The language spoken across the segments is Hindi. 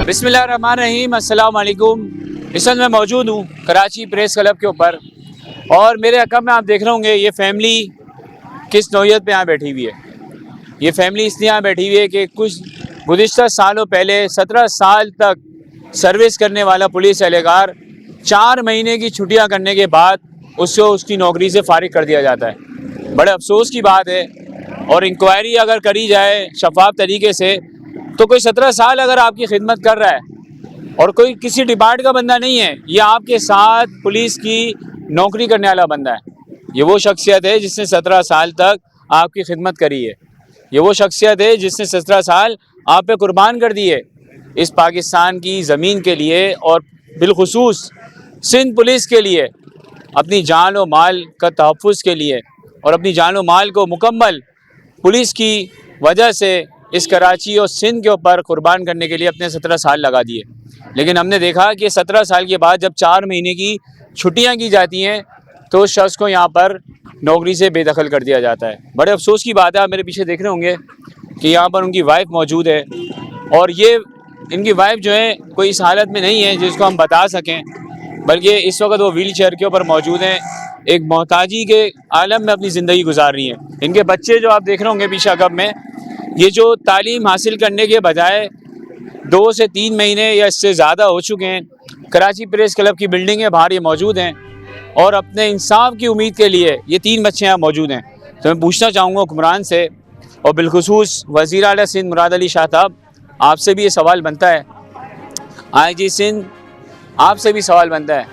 बिस्मिल्लाहिर्रहमानिर्रहीम, अस्सलाम वालेकुम। इस वक्त मैं मौजूद हूँ कराची प्रेस क्लब के ऊपर और मेरे अकब में आप देख रहे होंगे ये फैमिली किस नौयत पे यहाँ बैठी हुई है। ये फैमिली इसलिए यहाँ बैठी हुई है कि कुछ गुज़िश्ता सालों पहले 17 साल तक सर्विस करने वाला पुलिस एहलकार 4 महीने की छुट्टियाँ करने के बाद उसको उसकी नौकरी से फारिग कर दिया जाता है। बड़े अफसोस की बात है। और इंक्वायरी अगर करी जाए शफाफ तरीके से तो कोई 17 साल अगर आपकी खिदमत कर रहा है और कोई किसी डिपार्ट का बंदा नहीं है, ये आपके साथ पुलिस की नौकरी करने वाला बंदा है। ये वो शख्सियत है जिसने 17 साल तक आपकी खिदमत करी है। ये वो शख्सियत है जिसने 17 साल आप पे कुर्बान कर दिए इस पाकिस्तान की ज़मीन के लिए और बिलखुसूस सिंध पुलिस के लिए, अपनी जान व माल का तहफ़्फ़ुज़ के लिए और अपनी जान व माल को मुकम्मल पुलिस की वजह से इस कराची और सिंध के ऊपर कुर्बान करने के लिए अपने 17 साल लगा दिए। लेकिन हमने देखा कि 17 साल के बाद जब 4 महीने की छुट्टियां की जाती हैं तो उस शख्स को यहाँ पर नौकरी से बेदखल कर दिया जाता है। बड़े अफसोस की बात है, आप मेरे पीछे देख रहे होंगे कि यहाँ पर उनकी वाइफ मौजूद है और ये इनकी वाइफ जो है कोई इस हालत में नहीं है जिसको हम बता सकें, बल्कि इस वक्त वो व्हील चेयर के ऊपर मौजूद हैं, एक मोहताजी के आलम में अपनी ज़िंदगी गुजार रही हैं। इनके बच्चे जो आप देख रहे होंगे पीछे अकब में, ये जो तालीम हासिल करने के बजाय 2 से 3 महीने या इससे ज़्यादा हो चुके हैं, कराची प्रेस क्लब की बिल्डिंग के बाहर ये मौजूद हैं और अपने इंसाफ की उम्मीद के लिए ये 3 बच्चे यहाँ मौजूद हैं। तो मैं पूछना चाहूँगा हुक्मरान से और बिलखुसूस वज़ीर आला सिंध मुराद अली शाह साहब, आपसे भी ये सवाल बनता है, IG सिंध आपसे भी सवाल बनता है,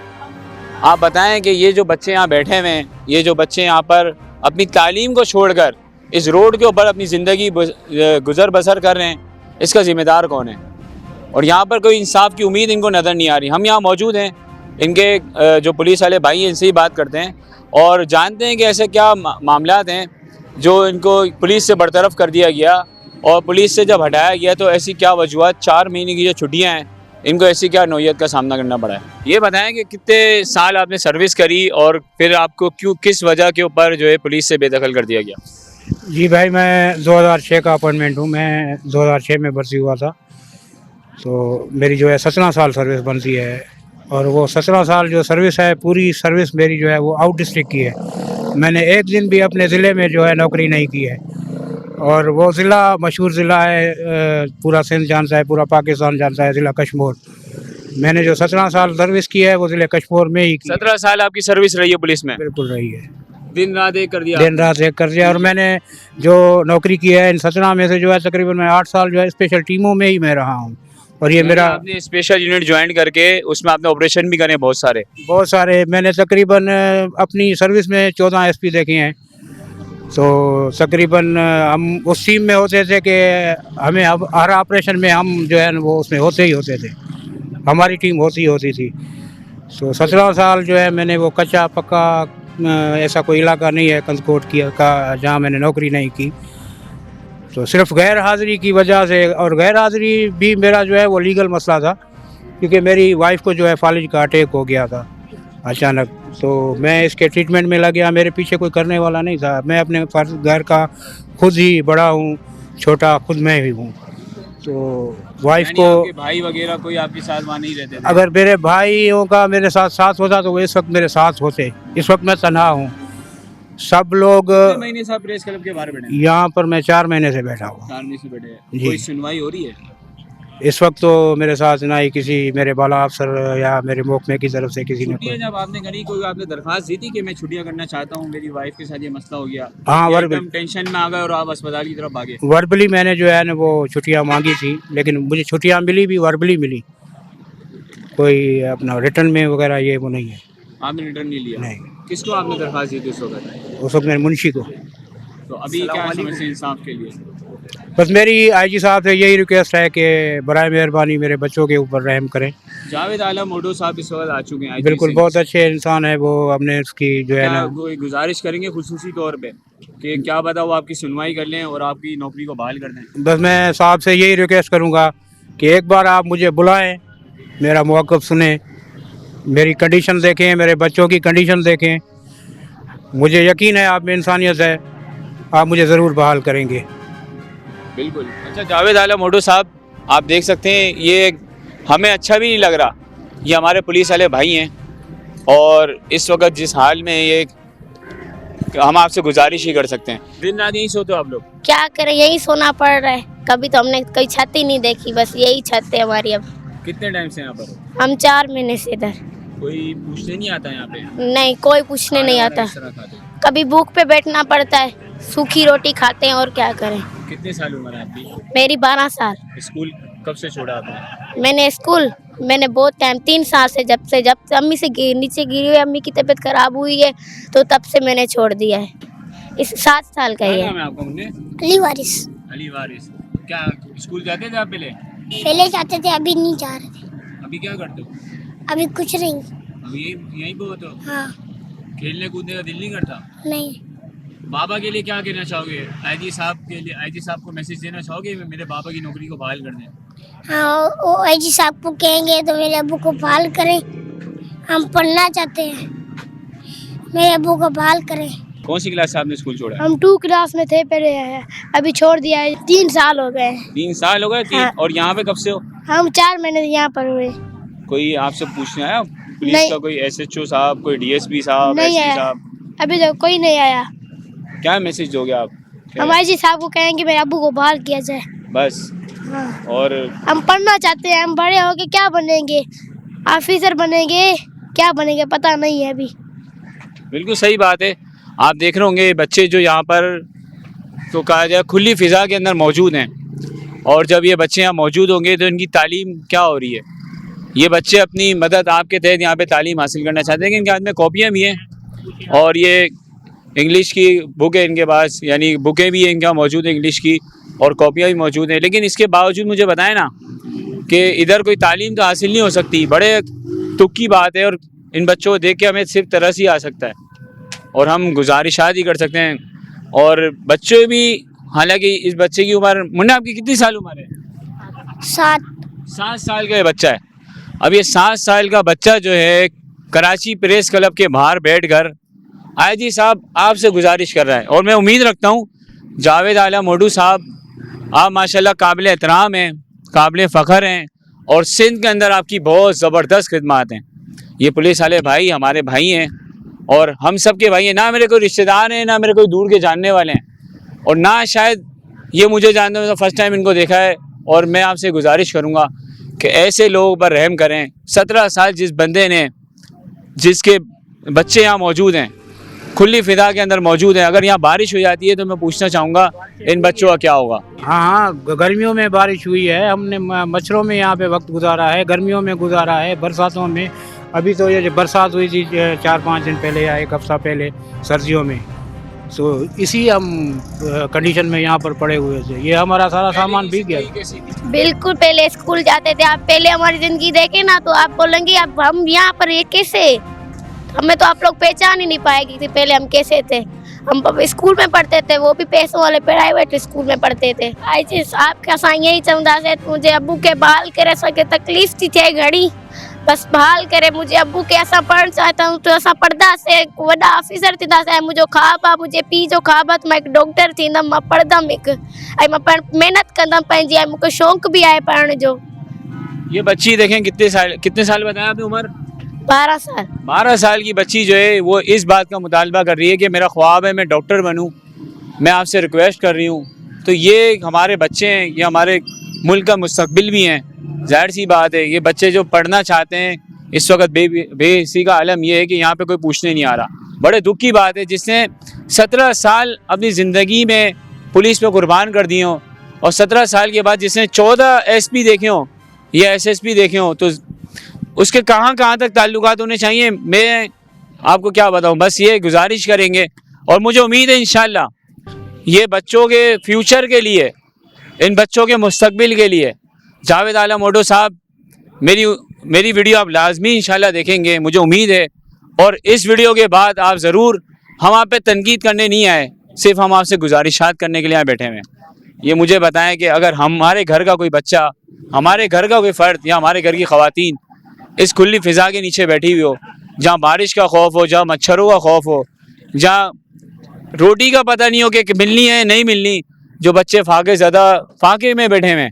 आप बताएं कि ये जो बच्चे यहाँ बैठे हुए हैं, ये जो बच्चे यहाँ पर अपनी तालीम को छोड़कर इस रोड के ऊपर अपनी ज़िंदगी गुज़र बसर कर रहे हैं, इसका ज़िम्मेदार कौन है? और यहाँ पर कोई इंसाफ की उम्मीद इनको नज़र नहीं आ रही। हम यहाँ मौजूद हैं, इनके जो पुलिस वाले भाई हैं इनसे ही बात करते हैं और जानते हैं कि ऐसे क्या मामलात हैं जो इनको पुलिस से बरतरफ कर दिया गया और पुलिस से जब हटाया गया तो ऐसी क्या वजूहत, 4 महीने की जो छुट्टियाँ हैं इनको ऐसी क्या नौयत का सामना करना पड़ा है। ये बताएं कि कितने साल आपने सर्विस करी और फिर आपको क्यों, किस वजह के ऊपर जो है पुलिस से बेदखल कर दिया गया? जी भाई, मैं 2006 का अपॉइंटमेंट हूँ। मैं 2006 में भर्ती हुआ था, तो मेरी जो है 17 साल सर्विस बनती है और वो 17 साल जो सर्विस है, पूरी सर्विस मेरी जो है वो आउट डिस्ट्रिक्ट की है। मैंने एक दिन भी अपने ज़िले में जो है नौकरी नहीं की है और वो ज़िला मशहूर ज़िला है, पूरा सिंध जानता है, पूरा पाकिस्तान जानता है, ज़िला कश्मीर। मैंने जो 17 साल सर्विस की है वो ज़िले कश्मीर में ही की। 17 साल आपकी सर्विस रही है पुलिस में? बिल्कुल रही है, दिन रात एक कर दिया? दिन रात एक कर दिया। और मैंने जो नौकरी की है इन 17 में से जो है तकरीबन मैं 8 साल जो है स्पेशल टीमों में ही मैं रहा हूँ। और ये मेरा, आपने स्पेशल यूनिट ज्वाइन करके उसमें आपने ऑपरेशन भी करे बहुत सारे। मैंने तकरीबन अपनी सर्विस में 14 SP देखे हैं। तो तकरीबन हम उस टीम में होते थे कि हमें अब हर ऑपरेशन में हम जो है वो उसमें होते ही होते थे, हमारी टीम होती थी। तो 17 साल जो है मैंने वो कच्चा पक्का ऐसा कोई इलाका नहीं है कंदकोट की का जहाँ मैंने नौकरी नहीं की। तो सिर्फ गैर हाज़िरी की वजह से, और गैर हाज़िरी भी मेरा जो है वो लीगल मसला था क्योंकि मेरी वाइफ को जो है फालिज का अटैक हो गया था अचानक। तो मैं इसके ट्रीटमेंट में लग गया, मेरे पीछे कोई करने वाला नहीं था। मैं अपने घर का खुद ही बड़ा हूँ, छोटा खुद मैं ही हूँ। तो वाइफ को, भाई वगैरह कोई आपके साथ वहाँ नहीं रहते थे? अगर मेरे भाइयों का मेरे साथ होता तो वो इस वक्त मेरे साथ होते। इस वक्त मैं तन्हा हूँ, सब लोग। कितने महीने से आप प्रेस क्लब के बाहर बैठे? यहाँ पर मैं 4 महीने से बैठा हूँ। 4 महीने से बैठे हैं। जी। कोई सुनवाई हो रही है इस वक्त तो मेरे साथ ना ही किसी मेरे बाला अफसर या मेरे महकमे की तरफ से किसी ने कोई। जब आपने करी, कोई आपने दरख्वास्त दी थी कि मैं छुट्टियां करना चाहता हूँ, मेरी वाइफ के साथ ये मसला हो गया? हाँ, एकदम टेंशन में आ गए और आप अस्पताल की तरफ भागे? वर्बली मैंने जो है ना वो छुट्टियाँ मांगी थी, लेकिन मुझे छुट्टियाँ मिली भी वर्बली मिली, कोई अपना रिटर्न में वगैरह ये वो नहीं है। आपने रिटर्न नहीं लिया? नहीं। किसको आपने दरख्वास्त दी थी उस वक्त? मेरे मुंशी को। तो अभी क्या समझते हैं इंसाफ के लिए? बस मेरी IG साहब से यही रिक्वेस्ट है कि बराए मेहरबानी मेरे बच्चों के ऊपर रहम करें। जावेद आलम मोडो साहब इस वक्त आ चुके हैं। बिल्कुल, बहुत अच्छे इंसान है वो। हमने उसकी जो है ना कोई गुजारिश करेंगे खुसूसी तौर पे कि क्या पता वो आपकी सुनवाई कर लें और आपकी नौकरी को बहाल कर दें? बस मैं साहब से यही रिक्वेस्ट करूँगा कि एक बार आप मुझे बुलाएं, मेरा मौक़िफ़ सुने, मेरी कंडीशन देखें, मेरे बच्चों की कंडीशन देखें। मुझे यकीन है आप में इंसानियत है, आप मुझे ज़रूर बहाल करेंगे। बिल्कुल। अच्छा जावेद आलम मोडो साहब, आप देख सकते हैं ये हमें अच्छा भी नहीं लग रहा। ये हमारे पुलिस वाले भाई हैं और इस वक्त जिस हाल में ये, हम आपसे गुजारिश ही कर सकते हैं। दिन रात यहीं सोते हो आप लोग? क्या करें, यही सोना पड़ रहा है। कभी तो हमने कोई छत ही नहीं देखी, बस यही छत है हमारी। अब कितने टाइम से यहाँ पर हो? हम 4 महीने से इधर। कोई पूछने नहीं आता यहाँ पे? नहीं, कोई पूछने नहीं आता। किस तरह खाते हो? कभी भूख पे बैठना पड़ता है, सूखी रोटी खाते हैं और क्या करें। कितने साल उम्र है आपकी? मेरी 12 साल। स्कूल कब से छोड़ा आपने? मैंने बहुत टाइम, 3 साल से, जब अम्मी से नीचे गिरी हुई, अम्मी की तबीयत खराब हुई है तो तब से मैंने छोड़ दिया है। इस 7 साल का ही क्या है। नाम है आपका मुन्ने? अली वारिस। अली वारिस। क्या स्कूल जाते थे आप पहले? पहले जाते थे, अभी नहीं जा रहे थे। अभी क्या करते हो? अभी कुछ नहीं। अभी यहीं पे हो तो हाँ। खेलने कूदने का दिल नहीं करता? नहीं। बाबा के लिए क्या कहना चाहोगे? आईजी साहब के लिए, आईजी साहब को मैसेज देना चाहोगे मेरे बाबा की नौकरी को बहाल कर दें? हाँ, वो आईजी साहब को कहेंगे तो मेरे अब्बू को बहाल करें। हम पढ़ना चाहते हैं, मेरे अब्बू को बहाल करें। कौन सी क्लास से आपने स्कूल छोड़ा? हम 2 क्लास में थे पहले, अभी छोड़ दिया है। 3 साल हो गए। 3 साल हो गए? हाँ। और यहाँ पे कब से हो? हम 4 महीने यहाँ पर हुए। कोई आपसे पूछने आया? पुलिस नहीं। का कोई एसएचओ साहब, कोई डीएसपी साहब, नहीं एसपी आया। साहब? अभी तक कोई नहीं आया। क्या मैसेज दोगे आप? हम आईजी साहब को कहेंगे मेरे अब्बू को बहाल किया जाए। बस। हाँ। और हम पढ़ना चाहते हैं, हम बड़े होके क्या बनेंगे, ऑफिसर बनेंगे, क्या बनेंगे पता नहीं है अभी। बिल्कुल सही बात है। आप देख रहे होंगे बच्चे जो यहाँ पर तो कहा जाए खुली फिजा के अंदर मौजूद हैं, और जब ये बच्चे यहाँ मौजूद होंगे तो इनकी तालीम क्या हो रही है। ये बच्चे अपनी मदद आपके तहत यहाँ पे तालीम हासिल करना चाहते हैं कि इनके हाथ में कॉपियाँ भी हैं और ये इंग्लिश की बुक है इनके पास, यानी बुकें भी हैं इनके यहाँ मौजूद है इंग्लिश की, और कॉपियाँ भी मौजूद हैं। लेकिन इसके बावजूद मुझे बताएं ना कि इधर कोई तालीम तो हासिल नहीं हो सकती। बड़े तुक की बात है, और इन बच्चों को देख के हमें सिर्फ तरस ही आ सकता है और हम गुजारिशात ही कर सकते हैं। और बच्चे भी, हालांकि इस बच्चे की उम्र, मुन्ना आपकी कितनी साल उम्र है? 7 साल का ये बच्चा है। अब ये 7 साल का बच्चा जो है कराची प्रेस क्लब के बाहर बैठकर आईजी साहब आपसे गुजारिश कर रहा है, और मैं उम्मीद रखता हूँ जावेद आला मोडू साहब, आप माशाल्लाह काबिल एहतराम हैं, काबिल फ़ख्र हैं, और सिंध के अंदर आपकी बहुत ज़बरदस्त खिदमात हैं। ये पुलिस वाले भाई हमारे भाई हैं और हम सब के भाई हैं। ना मेरे कोई रिश्तेदार हैं, ना मेरे कोई दूर के जानने वाले हैं, और ना शायद ये मुझे जानते हैं, तो फर्स्ट टाइम इनको देखा है। और मैं आपसे गुजारिश करूँगा कि ऐसे लोगों पर रहम करें। 17 साल जिस बंदे ने, जिसके बच्चे यहाँ मौजूद हैं, खुली फिजा के अंदर मौजूद हैं, अगर यहाँ बारिश हो जाती है तो मैं पूछना चाहूँगा इन बच्चों का क्या होगा? हाँ, गर्मियों में बारिश हुई है, हमने मच्छरों में यहाँ पे वक्त गुजारा है, गर्मियों में गुजारा है, बरसातों में। अभी तो ये जो बरसात हुई थी 4-5 दिन पहले या 1 हफ्ता पहले सर्दियों में, तो इसी हम कंडीशन में यहाँ पर पड़े हुए थे। ये हमारा सारा सामान भीग गया। बिल्कुल, पहले स्कूल जाते थे। आप पहले हमारी ज़िंदगी देखें ना तो आप बोलेंगे अब हम यहाँ पर ये कैसे, हमें तो आप लोग पहचान ही नहीं पाएगी थी पहले हम कैसे थे। हम स्कूल में पढ़ते थे, वो भी पैसों वाले प्राइवेट स्कूल में पढ़ते थे। आईजी साहब का सा यही चंदा से मुझे अब्बू के बहाल करे सके, तकलीफ थी थे घड़ी, बस बहाल करे मुझे अब्बू के। ऐसा पढ़ना चाहता हूँ तो ऐसा पढ़दा से वॾा ऑफिसर थींदा से मुझे ख्वाब आहे, मुझे पी जो ख्वाब आहे मां हिकु डॉक्टर थींदमि, मां पढ़ंदमि हिकु, ऐं मां महिनत कंदमि पंहिंजी, ऐं मूंखे शौक़ु भी आहे पढ़ण जो। ये बच्ची देखें कितने साल बताया आपने उम्र? 12 साल। 12 साल की बच्ची जो है वो इस बात का मुतालबा कर रही है कि मेरा ख्वाब है मैं डॉक्टर बनूं, मैं आपसे रिक्वेस्ट कर रही हूं। तो ये हमारे बच्चे हैं, ये हमारे मुल्क का मुस्तकबिल भी हैं। जाहिर सी बात है ये बच्चे जो पढ़ना चाहते हैं, इस वक्त बेसी का आलम ये है कि यहाँ पे कोई पूछने नहीं आ रहा। बड़े दुख की बात है जिसने 17 साल अपनी ज़िंदगी में पुलिस पे कुर्बान कर दिए हों, और 17 साल के बाद जिसने 14 SP देखे हों या SSP देखे हों, तो उसके कहाँ तक ताल्लुकात होने चाहिए। मैं आपको क्या बताऊं, बस ये गुजारिश करेंगे, और मुझे उम्मीद है इंशाल्लाह ये बच्चों के फ्यूचर के लिए, इन बच्चों के मुस्तकबिल के लिए जावेद आला मोडो साहब मेरी वीडियो आप लाजमी इंशाल्लाह देखेंगे, मुझे उम्मीद है। और इस वीडियो के बाद आप ज़रूर, हम आप पे तनकीद करने नहीं आए, सिर्फ हम आपसे गुजारिशात करने के लिए यहाँ बैठे हुए हैं। ये मुझे बताएं कि अगर हमारे घर का कोई बच्चा, हमारे घर का कोई फ़र्द या हमारे घर की ख़वातीन इस खुली फ़िज़ा के नीचे बैठी हुई हो, जहाँ बारिश का खौफ हो, जहाँ मच्छरों का खौफ हो, जहाँ रोटी का पता नहीं हो कि मिलनी है नहीं मिलनी, जो बच्चे फाके में बैठे हुए हैं,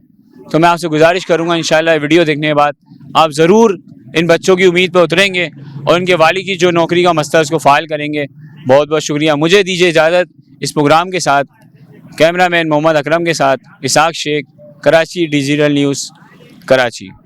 तो मैं आपसे गुजारिश करूँगा इंशाल्लाह वीडियो देखने के बाद आप ज़रूर इन बच्चों की उम्मीद पर उतरेंगे और उनके वालिद की जो नौकरी का मसला है उसको फ़ाइल करेंगे। बहुत बहुत शुक्रिया। मुझे दीजिए इजाज़त। इस प्रोग्राम के साथ कैमरामैन मोहम्मद अकरम के साथ इसाक शेख, कराची डिजिटल न्यूज़, कराची।